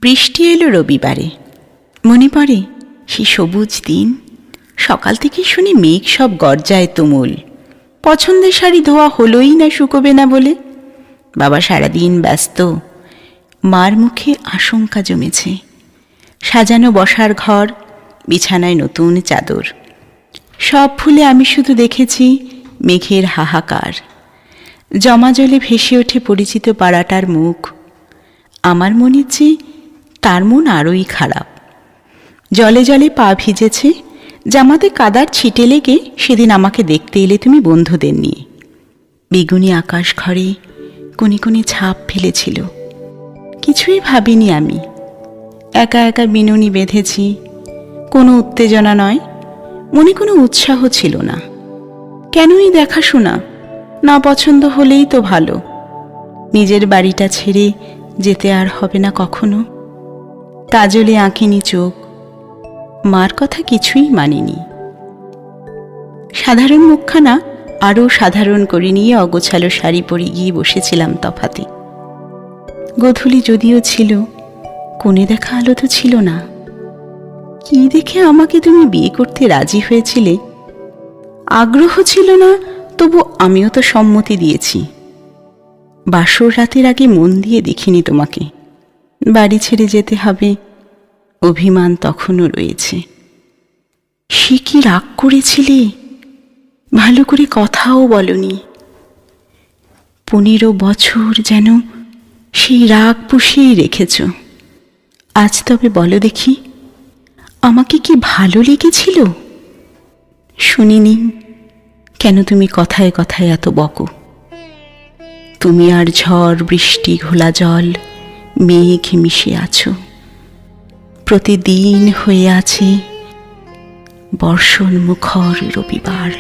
বৃষ্টি এলো রবিবারে। মনে পড়ে সেই সবুজ দিন। সকাল থেকে শুনি মেঘ সব গর্জায় তুমুল। পছন্দের শাড়ি ধোয়া হলোই না, শুকোবে না বলে। বাবা সারাদিন ব্যস্ত। মার মুখে আশঙ্কা জমেছে। সাজানো বসার ঘর, বিছানায় নতুন চাদর, সব ভুলে আমি শুধু দেখেছি মেঘের হাহাকার। জমা জলে ভেসে ওঠে পরিচিত পাড়াটার মুখ। আমার মনের চেয়ে তার মন আরোই খারাপ। জলে জলে পা ভিজেছে, জামাতে কাদার ছিটে লেগে সেদিন আমাকে দেখতে এলে তুমি বন্ধুদের নিয়ে। বেগুনি আকাশ ঘরে কোণে কোণে ছাপ ফেলেছিল। কিছুই ভাবিনি আমি। একা একা বিনুনি বেঁধেছি। কোনো উত্তেজনা নয়, মনে কোনো উৎসাহ ছিল না। কেনই দেখাশোনা? না পছন্দ হলেই তো ভালো। নিজের বাড়িটা ছেড়ে যেতে আর হবে না কখনো। কাজলে আঁকিনি চোখ। মার কথা কিছুই মানিনি। সাধারণ মুখখানা আরও সাধারণ করে নিয়ে অগোছালো শাড়ি পরে গিয়ে বসেছিলাম তফাতে। গোধূলি যদিও ছিল, কোণে দেখা আলো তো ছিল না। কি দেখে আমাকে তুমি বিয়ে করতে রাজি হয়েছিলে? আগ্রহ ছিল না, তবু আমিও তো সম্মতি দিয়েছি। বাসর রাতের আগে মন দিয়ে দেখিনি তোমাকে। বাড়ি ছেড়ে যেতে হবে, অভিমান তখনও রয়েছে। সে কি রাগ করেছিলে? ভালো করে কথাও বলনি। 15 বছর যেন সেই রাগ পুষিয়েই রেখেছ। আজ তবে বলো দেখি, আমাকে কি ভালো লেগেছিল? শুনিনি কেন তুমি কথায় কথায় এত বকো? তুমি আর ঝড় বৃষ্টি ঘোলা জল মেঘ মিশে আছো। প্রতিদিন হয়ে আছে বর্ষণ মুখর রবিবার।